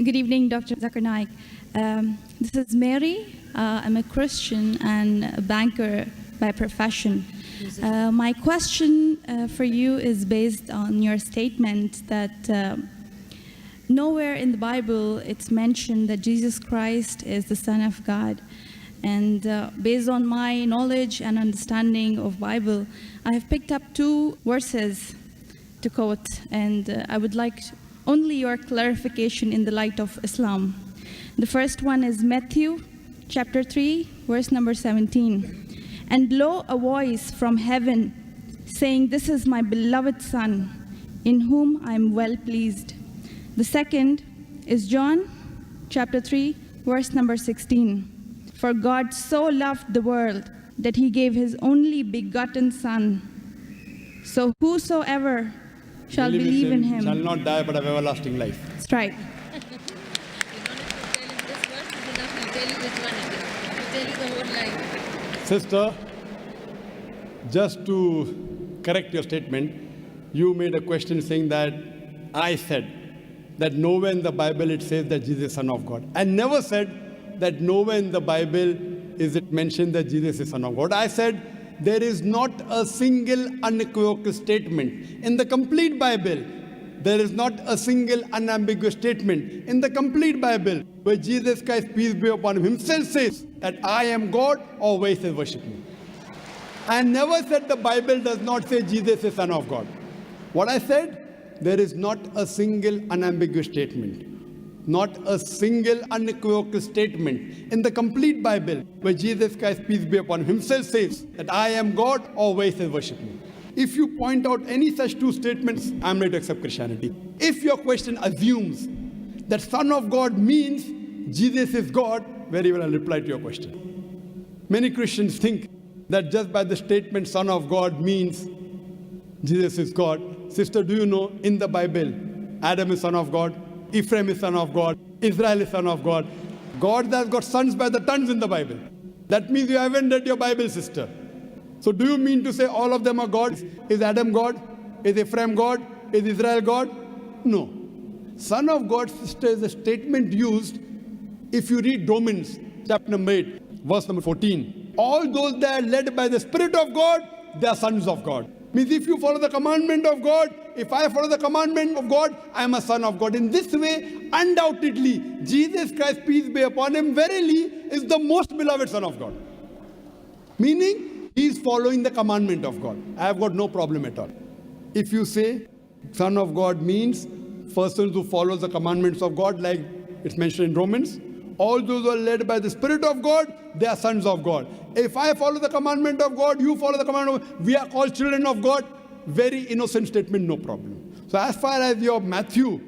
Good evening, Dr. Zakir Naik. This is Mary. I'm a Christian and a banker by profession. My question for you is based on your statement that nowhere in the Bible it's mentioned that Jesus Christ is the Son of God. And based on my knowledge and understanding of Bible, I have picked up two verses to quote, and I would like only your clarification in the light of Islam. The first one is Matthew chapter 3, verse number 17. And blow a voice from heaven, saying, "This is my beloved Son, in whom I am well pleased." The second is John chapter 3, verse number 16. For God so loved the world that he gave his only begotten Son. So whosoever shall believe in him shall not die but have everlasting life. That's right. You don't have to tell him this verse is enough. He'll tell you the whole life. Sister, just to correct your statement, you made a question saying that I said that nowhere in the Bible it says that Jesus is Son of God. I never said that nowhere in the Bible is it mentioned that Jesus is Son of God. I said there is not a single unequivocal statement in the complete Bible. There is not a single unambiguous statement in the complete Bible where Jesus Christ, peace be upon him, himself says that I am God, or where he says worship me. I never said the Bible does not say Jesus is Son of God. What I said, there is not a single unambiguous statement, not a single unequivocal statement in the complete Bible where Jesus Christ, peace be upon him, himself says that I am God, or where he says worship me. If you point out any such two statements, I'm ready to accept Christianity. If your question assumes that Son of God means Jesus is God, very well I'll reply to your question. Many Christians think that just by the statement Son of God means Jesus is God. Sister, do you know in the Bible, Adam is son of God, Ephraim is son of God, Israel is son of God. God has got sons by the tons in the Bible. That means you haven't read your Bible, sister. So do you mean to say all of them are gods? Is Adam God? Is Ephraim God? Is Israel God? No. Son of God, sister, is a statement used if you read Romans chapter number 8, verse number 14. All those that are led by the Spirit of God, they are sons of God. Means if you follow the commandment of God, if I follow the commandment of God, I am a son of God. In this way, undoubtedly, Jesus Christ, peace be upon him, verily is the most beloved Son of God. Meaning, he is following the commandment of God. I have got no problem at all. If you say Son of God means persons who follow the commandments of God, like it's mentioned in Romans, all those who are led by the Spirit of God, they are sons of God. If I follow the commandment of God, you follow the commandment of God, we are called children of God. Very innocent statement, no problem. So as far as your Matthew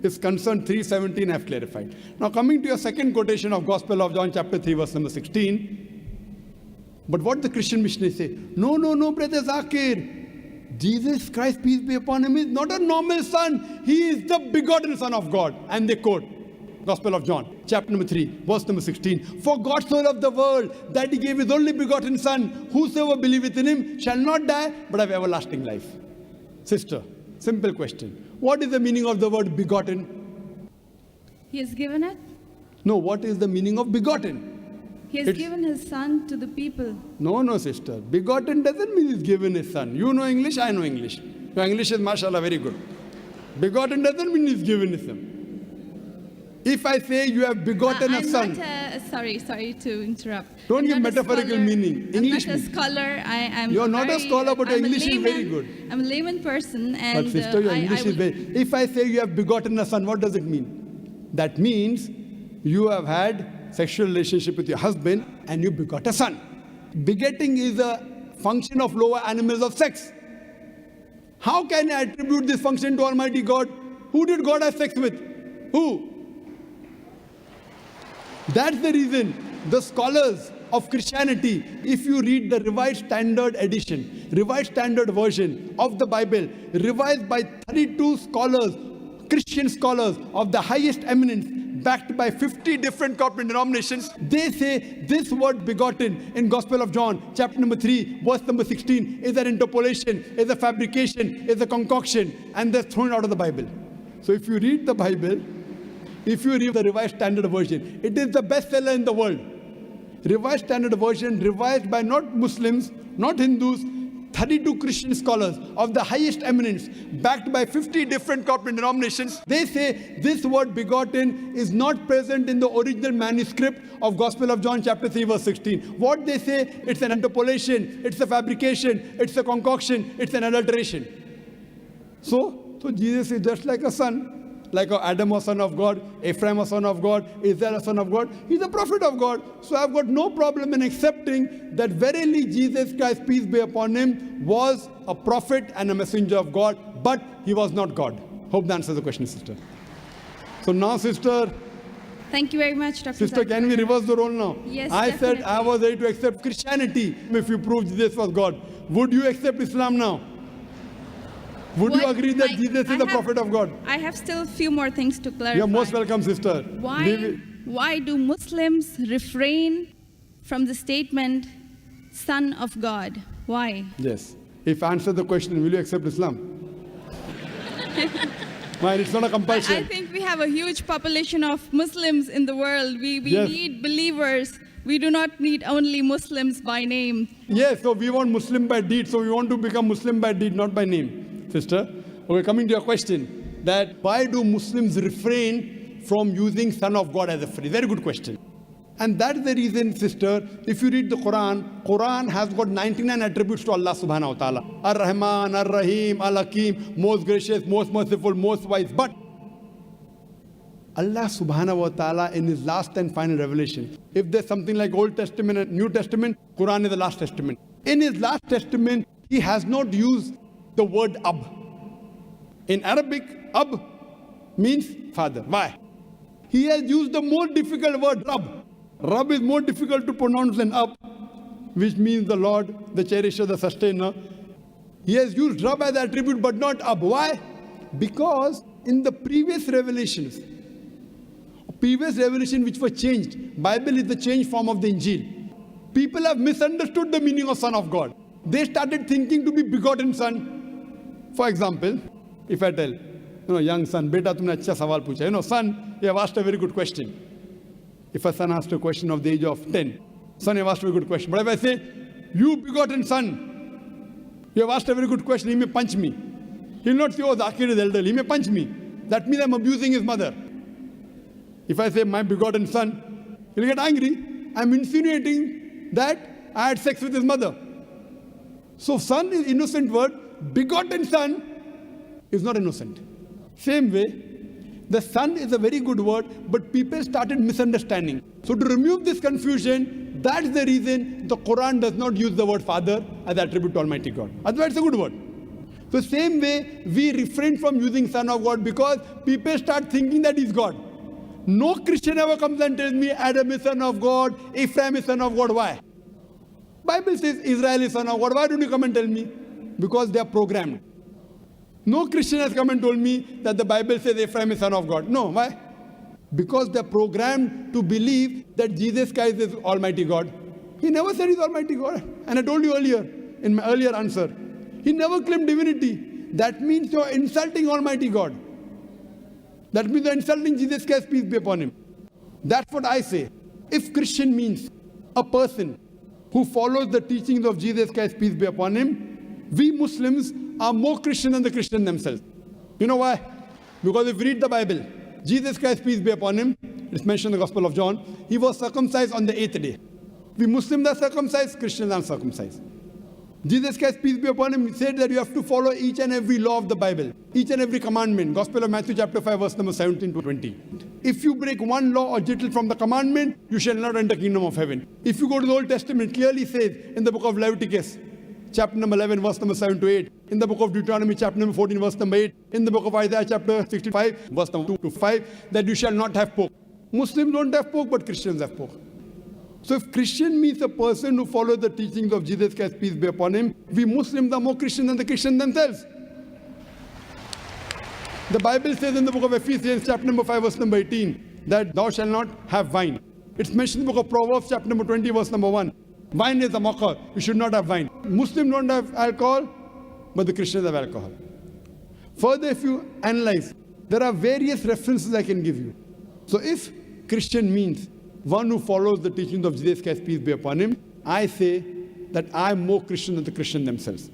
is concerned, 3:17 I have clarified. Now coming to your second quotation of Gospel of John chapter 3 verse number 16. But what the Christian missionaries say, no, brother Zakir, Jesus Christ, peace be upon him, is not a normal son. He is the begotten Son of God. And they quote Gospel of John, chapter number 3, verse number 16. For God so loved the world that he gave his only begotten Son. Whosoever believeth in him shall not die, but have everlasting life. Sister, simple question. What is the meaning of the word begotten? He has given it. No, what is the meaning of begotten? He has given his Son to the people. No, sister. Begotten doesn't mean he's given his son. You know English, I know English. Your English is, mashallah, very good. Begotten doesn't mean he's given his son. If I say you have begotten a son. Sorry to interrupt. Don't give metaphorical meaning. English. I'm not a scholar. You're not a scholar, but your English is very good. I'm a layman person. And but sister, your English is very... If I say you have begotten a son, what does it mean? That means you have had sexual relationship with your husband and you begot a son. Begetting is a function of lower animals of sex. How can I attribute this function to Almighty God? Who did God have sex with? Who? That's the reason the scholars of Christianity, if you read the Revised Standard Edition, Revised Standard Version of the Bible, revised by 32 scholars, Christian scholars of the highest eminence, backed by 50 different corporate denominations, they say this word begotten in Gospel of John, chapter number 3, verse number 16, is an interpolation, is a fabrication, is a concoction, and they're thrown out of the Bible. So if you read the Bible, If you read the Revised Standard Version, it is the bestseller in the world. Revised Standard Version, revised by not Muslims, not Hindus, 32 Christian scholars of the highest eminence, backed by 50 different corporate denominations. They say this word begotten is not present in the original manuscript of Gospel of John chapter 3 verse 16. What they say, it's an interpolation, it's a fabrication, it's a concoction, it's an adulteration. So Jesus is just like a son. Like Adam was son of God, Ephraim was son of God, Israel was son of God. He's a prophet of God. So I've got no problem in accepting that verily Jesus Christ, peace be upon him, was a prophet and a messenger of God, but he was not God. Hope that answers the question, sister. So now, sister, Thank you very much, Dr. sister, can we reverse the role now? Yes, I said definitely. I was ready to accept Christianity if you prove Jesus was God. Would you accept Islam now? Would you agree that Jesus is the prophet of God? I have still a few more things to clarify. You're most welcome, sister. Leave Why do Muslims refrain from the statement, Son of God? Why? Yes. If I answer the question, will you accept Islam? Mine, it's not a I compulsion. think we have a huge population of Muslims in the world. We Yes. need believers. We do not need only Muslims by name. Yes, so we want Muslim by deed, so we want to become Muslim by deed, not by name, sister. Okay, coming to your question, that why do Muslims refrain from using Son of God as a phrase? Very good question. And that's the reason, sister, if you read the Quran has got 99 attributes to Allah subhanahu wa ta'ala. Ar-Rahman, Ar-Rahim, Al-Hakim, most gracious, most merciful, most wise. But Allah subhanahu wa ta'ala in his last and final revelation, if there's something like Old Testament and New Testament, Quran is the last testament. In his last testament, he has not used the word Ab. In Arabic, Ab means father. Why? He has used the more difficult word Rab. Rab is more difficult to pronounce than Ab, which means the Lord, the cherisher, the sustainer. He has used Rab as attribute but not Ab. Why? Because in the previous revelations which were changed, Bible is the changed form of the Injil. People have misunderstood the meaning of Son of God. They started thinking to be begotten son. For example, if I tell, young son, beta tumne acha sawal pucha. Son, you have asked a very good question. If a son asked a question of the age of 10, son, you have asked a very good question. But if I say, you begotten son, you have asked a very good question, he may punch me. He will not say, oh, Zakir is elderly, he may punch me. That means I'm abusing his mother. If I say my begotten son, he'll get angry. I'm insinuating that I had sex with his mother. So son is innocent word, begotten son is not innocent. Same way, the son is a very good word, but people started misunderstanding. So to remove this confusion, that's the reason the Quran does not use the word father as attribute to Almighty God. Otherwise it's a good word. So same way, we refrain from using Son of God because people start thinking that he's God. No Christian ever comes and tells me Adam is son of God, Ephraim is son of God. Why? Bible says Israel is son of God. Why don't you come and tell me? Because they are programmed. No Christian has come and told me that the Bible says Ephraim is son of God. No, why? Because they are programmed to believe that Jesus Christ is Almighty God. He never said he's Almighty God. And I told you earlier, in my earlier answer, he never claimed divinity. That means you're insulting Almighty God. That means you're insulting Jesus Christ, peace be upon him. That's what I say. If Christian means a person who follows the teachings of Jesus Christ, peace be upon him, we Muslims are more Christian than the Christians themselves. You know why? Because if you read the Bible, Jesus Christ, peace be upon him, it's mentioned in the Gospel of John, he was circumcised on the 8th day. We Muslims are circumcised, Christians are circumcised. Jesus Christ, peace be upon him, said that you have to follow each and every law of the Bible, each and every commandment. Gospel of Matthew chapter 5 verse number 17 to 20. If you break one law or jittle from the commandment, you shall not enter kingdom of heaven. If you go to the Old Testament, clearly says in the book of Leviticus, chapter number 11 verse number 7 to 8, in the book of Deuteronomy chapter number 14 verse number 8, in the book of Isaiah chapter 65 verse number 2 to 5, that you shall not have pork. Muslims don't have pork, but Christians have pork. So if Christian means a person who follows the teachings of Jesus Christ, peace be upon him, we Muslims are more Christian than the Christians themselves. The Bible says in the book of Ephesians chapter number 5 verse number 18 that thou shalt not have wine. It's mentioned in the book of Proverbs chapter number 20 verse number 1. Wine is a mocker. You should not have wine. Muslims don't have alcohol, but the Christians have alcohol. Further, if you analyze, there are various references I can give you. So if Christian means one who follows the teachings of Jesus Christ, peace be upon him, I say that I'm more Christian than the Christian themselves.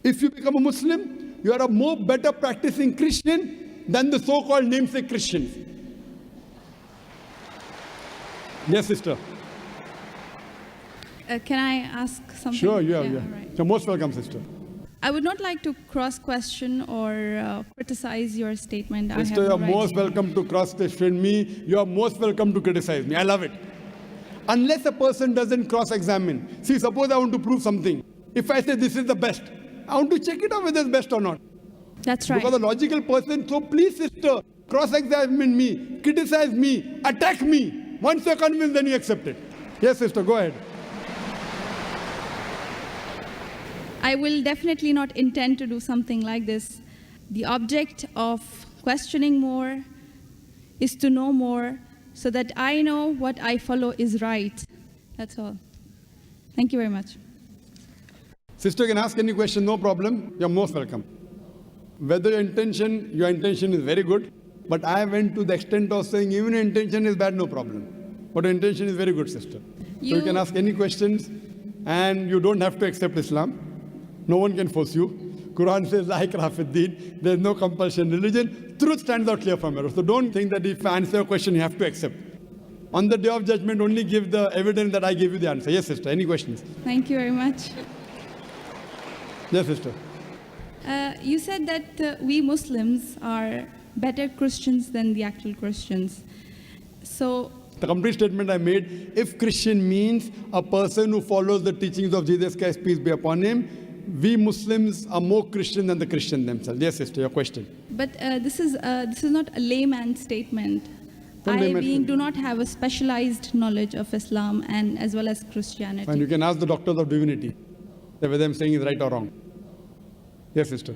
If you become a Muslim, you are a more better practicing Christian than the so-called namesake Christians. Yes, sister. Can I ask something? Sure, you are. Yeah, Yeah. all right. You're most welcome, sister. I would not like to cross-question or criticize your statement. I Sister, have you're no right most to. welcome to cross-question me. You're most welcome to criticize me. I love it. Unless a person doesn't cross-examine. See, suppose I want to prove something. If I say this is the best, I want to check it out whether it's best or not. That's right. Because a logical person, so please, sister, cross-examine me, criticize me, attack me. Once you're convinced, then you accept it. Yes, sister, go ahead. I will definitely not intend to do something like this. The object of questioning more is to know more so that I know what I follow is right. That's all. Thank you very much. Sister can ask any question, no problem. You're most welcome. Whether your intention is very good, but I went to the extent of saying even your intention is bad, no problem. But your intention is very good, sister. So you can ask any questions and you don't have to accept Islam. No one can force you. Quran says, La ikraha fid din. There's no compulsion in religion. Truth stands out clear from error. So don't think that if I answer a question, you have to accept. On the day of judgment, only give the evidence that I gave you the answer. Yes, sister. Any questions? Thank you very much. Yes, sister. You said that we Muslims are better Christians than the actual Christians. So, The complete statement I made, if Christian means a person who follows the teachings of Jesus Christ, peace be upon him, we Muslims are more Christian than the Christian themselves. Yes, sister, your question. but this is not a layman statement. Don't I layman statement. do not have a specialized knowledge of Islam and as well as Christianity. And you can ask the doctors of divinity whether I'm saying is right or wrong. Yes, sister.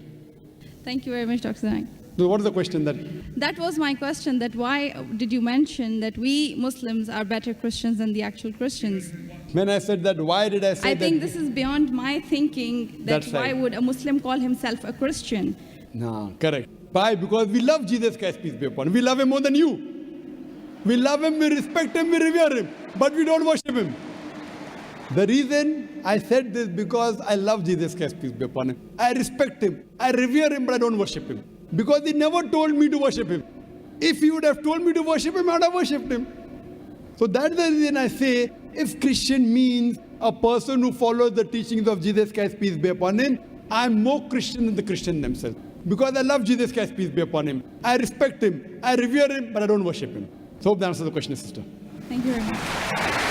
Thank you very much, Dr. Zanak. So what is the question that? That was my question, that why did you mention that we Muslims are better Christians than the actual Christians? When I said that, why did I say I that? think this is beyond my thinking, that That's why right. would a Muslim call himself a Christian? No, correct. Why? Because we love Jesus Christ, peace be upon him. We love him more than you. We love him, we respect him, we revere him. But we don't worship him. The reason I said this because I love Jesus Christ, peace be upon him. I respect him, I revere him, but I don't worship him. Because he never told me to worship him. If he would have told me to worship him, I would have worshipped him. So that's the reason I say, if Christian means a person who follows the teachings of Jesus Christ, peace be upon him, I'm more Christian than the Christian themselves. Because I love Jesus Christ, peace be upon him. I respect him, I revere him, but I don't worship him. So hope that answers the question, sister. Thank you very much.